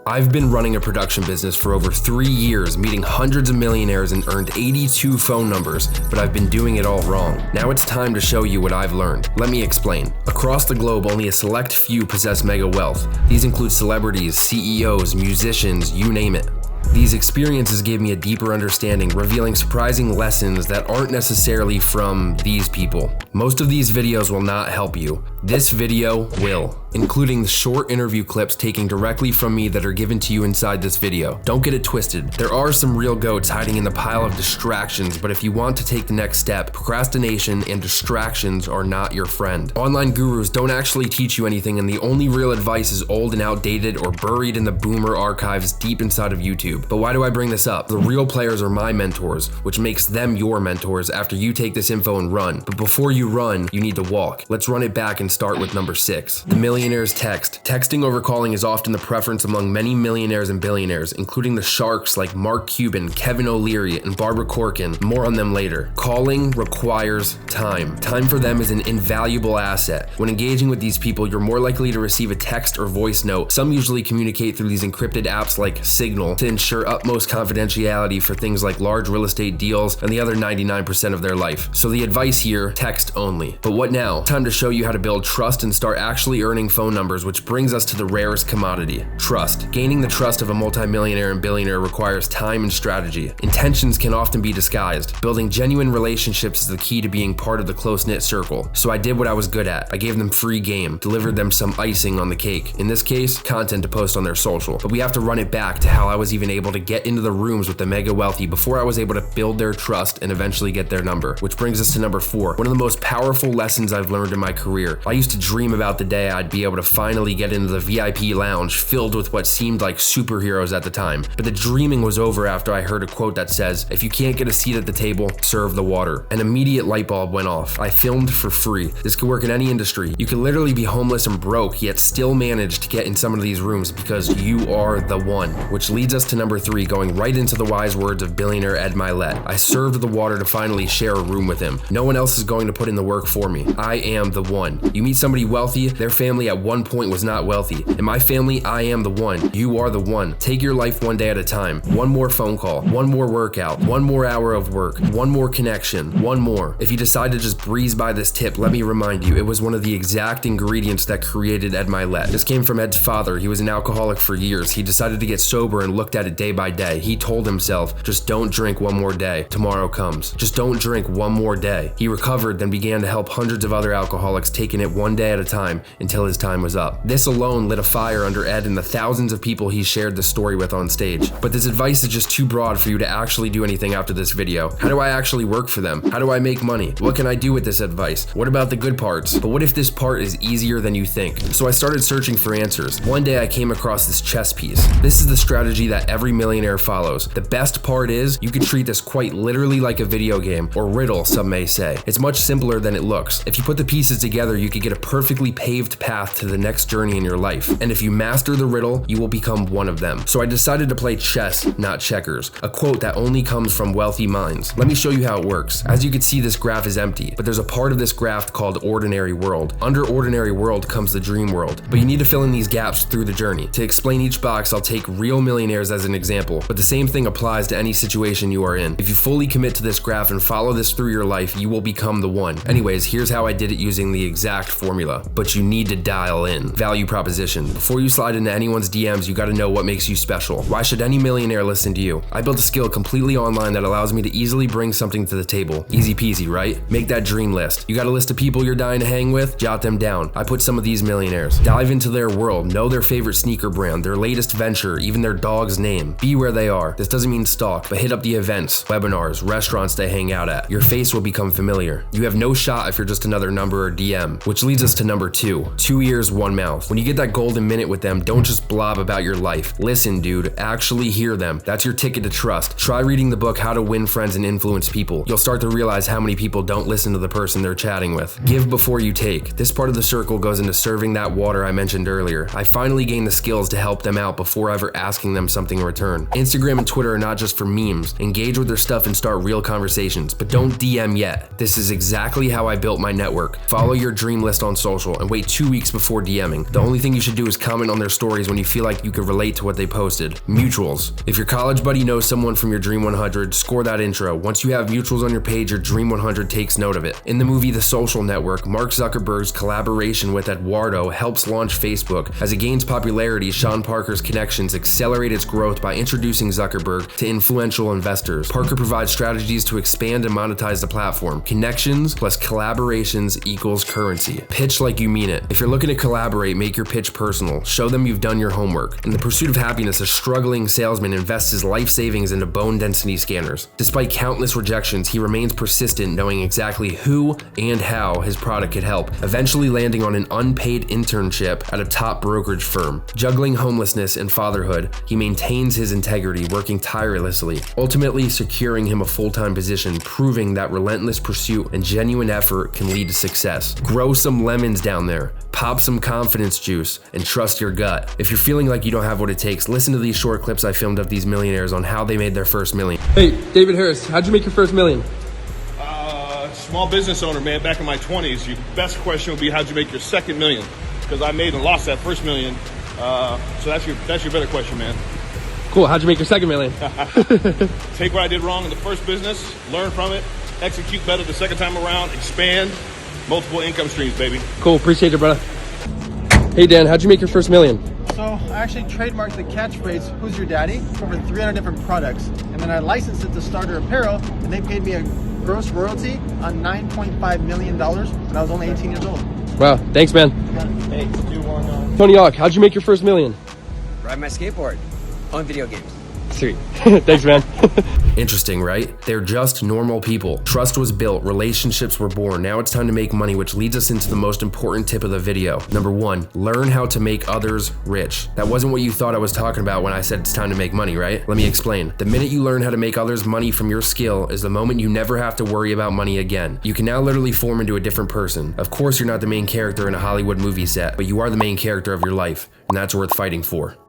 I've been running a production business for over 3 years, meeting hundreds of millionaires and earned 82 phone numbers, but I've been doing it all wrong. Now it's time to show you what I've learned. Let me explain. Across the globe, only a select few possess mega wealth. These include celebrities, CEOs, musicians, you name it. These experiences gave me a deeper understanding, revealing surprising lessons that aren't necessarily from these people. Most of these videos will not help you. This video will, including the short interview clips taken directly from me that are given to you inside this video. Don't get it twisted. There are some real goats hiding in the pile of distractions, but if you want to take the next step, procrastination and distractions are not your friend. Online gurus don't actually teach you anything, and the only real advice is old and outdated or buried in the boomer archives deep inside of YouTube. But why do I bring this up? The real players are my mentors, which makes them your mentors after you take this info and run. But before you run, you need to walk. Let's run it back and start with number 6. The millionaires text. Texting over calling is often the preference among many millionaires and billionaires, including the sharks like Mark Cuban, Kevin O'Leary, and Barbara Corcoran. More on them later. Calling requires time. Time for them is an invaluable asset. When engaging with these people, you're more likely to receive a text or voice note. Some usually communicate through these encrypted apps like Signal to ensure utmost confidentiality for things like large real estate deals and the other 99% of their life. So the advice here, text only. But what now? Time to show you how to build trust and start actually earning phone numbers, which brings us to the rarest commodity, trust. Gaining the trust of a multimillionaire and billionaire requires time and strategy. Intentions can often be disguised. Building genuine relationships is the key to being part of the close-knit circle. So I did what I was good at. I gave them free game, delivered them some icing on the cake. In this case, content to post on their social. But we have to run it back to how I was even able to get into the rooms with the mega wealthy before I was able to build their trust and eventually get their number. Which brings us to number 4, one of the most powerful lessons I've learned in my career. I used to dream about the day I'd be able to finally get into the VIP lounge filled with what seemed like superheroes at the time. But the dreaming was over after I heard a quote that says, "If you can't get a seat at the table, serve the water." An immediate light bulb went off. I filmed for free. This could work in any industry. You can literally be homeless and broke, yet still manage to get in some of these rooms because you are the one. Which leads us to number 3, going right into the wise words of billionaire Ed Milet. I served the water to finally share a room with him. No one else is going to put in the work for me. I am the one. You meet somebody wealthy, their family at one point was not wealthy. In my family, I am the one. You are the one. Take your life one day at a time. One more phone call, one more workout, one more hour of work, one more connection, one more. If you decide to just breeze by this tip, let me remind you, it was one of the exact ingredients that created Ed Milet. This came from Ed's father. He was an alcoholic for years. He decided to get sober and looked at it day by day. He told himself, just don't drink one more day. Tomorrow comes. Just don't drink one more day. He recovered, then began to help hundreds of other alcoholics, taking it one day at a time until his time was up. This alone lit a fire under Ed and the thousands of people he shared the story with on stage. But this advice is just too broad for you to actually do anything after this video. How do I actually work for them? How do I make money? What can I do with this advice? What about the good parts? But what if this part is easier than you think? So I started searching for answers. One day I came across this chess piece. This is the strategy that every millionaire follows. The best part is you can treat this quite literally like a video game, or riddle some may say. It's much simpler than it looks. If you put the pieces together, you could get a perfectly paved path to the next journey in your life. And if you master the riddle, you will become one of them. So I decided to play chess, not checkers. A quote that only comes from wealthy minds. Let me show you how it works. As you can see, this graph is empty, but there's a part of this graph called ordinary world. Under ordinary world comes the dream world, but you need to fill in these gaps through the journey. To explain each box, I'll take real millionaires as an example, but the same thing applies to any situation you are in. If you fully commit to this graph and follow this through your life, you will become the one. Anyways, here's how I did it using the exact formula, but you need to dial in. Value proposition. Before you slide into anyone's DMs, you gotta know what makes you special. Why should any millionaire listen to you? I built a skill completely online that allows me to easily bring something to the table. Easy peasy, right? Make that dream list. You got a list of people you're dying to hang with? Jot them down. I put some of these millionaires. Dive into their world. Know their favorite sneaker brand, their latest venture, even their dog's name. Be where they are. This doesn't mean stalk, but hit up the events, webinars, restaurants they hang out at. Your face will become familiar. You have no shot if you're just another number or DM, which leads us to number 2. 2 ears, one mouth. When you get that golden minute with them, don't just blob about your life. Listen, dude. Actually hear them. That's your ticket to trust. Try reading the book How to Win Friends and Influence People. You'll start to realize how many people don't listen to the person they're chatting with. Give before you take. This part of the circle goes into serving that water I mentioned earlier. I finally gained the skills to help them out before ever asking them something in return. Instagram and Twitter are not just for memes. Engage with their stuff and start real conversations, but don't DM yet. This is exactly how I built my network. Follow your dream list on social and wait 2 weeks before DMing. The only thing you should do is comment on their stories when you feel like you could relate to what they posted. Mutuals. If your college buddy knows someone from your Dream 100, score that intro. Once you have mutuals on your page, your Dream 100 takes note of it. In the movie The Social Network, Mark Zuckerberg's collaboration with Eduardo helps launch Facebook. As it gains popularity, Sean Parker's connections accelerate its growth by introducing Zuckerberg to influential investors. Parker provides strategies to expand and monetize the platform. Connections plus collaborations equals currency. Pitch like you mean it. If you're looking to collaborate, make your pitch personal. Show them you've done your homework. In the pursuit of happiness, a struggling salesman invests his life savings into bone density scanners. Despite countless rejections, he remains persistent, knowing exactly who and how his product could help, eventually landing on an unpaid internship at a top brokerage firm. Juggling homelessness and fatherhood, he maintains his integrity, working tirelessly, ultimately securing him a full-time position, proving that relentless pursuit and genuine effort can lead to success. Grow some lemons down there, pop some confidence juice, and trust your gut. If you're feeling like you don't have what it takes, listen to these short clips I filmed of these millionaires on how they made their first million. Hey, David Harris, how'd you make your first million? Small business owner, man, back in my 20s. Your best question would be, how'd you make your second million? Because I made and lost that first million. So that's your better question, man. Cool, how'd you make your second million? Take what I did wrong in the first business, learn from it, execute better the second time around, expand, multiple income streams, baby. Cool, appreciate it, brother. Hey, Dan, how'd you make your first million? So I actually trademarked the catchphrase, "Who's your daddy?" for over 300 different products. And then I licensed it to Starter Apparel, and they paid me a gross royalty on $9.5 million when I was only 18 years old. Wow, thanks, man. Hey, do one. Tony Hawk, how'd you make your first million? Ride my skateboard on video games. Sweet. Thanks, man. Interesting, right? They're just normal people. Trust was built, relationships were born. Now it's time to make money, which leads us into the most important tip of the video. Number one, learn how to make others rich. That wasn't what you thought I was talking about when I said it's time to make money, right? Let me explain. The minute you learn how to make others money from your skill is the moment you never have to worry about money again. You can now literally form into a different person. Of course, you're not the main character in a Hollywood movie set, but you are the main character of your life, and that's worth fighting for.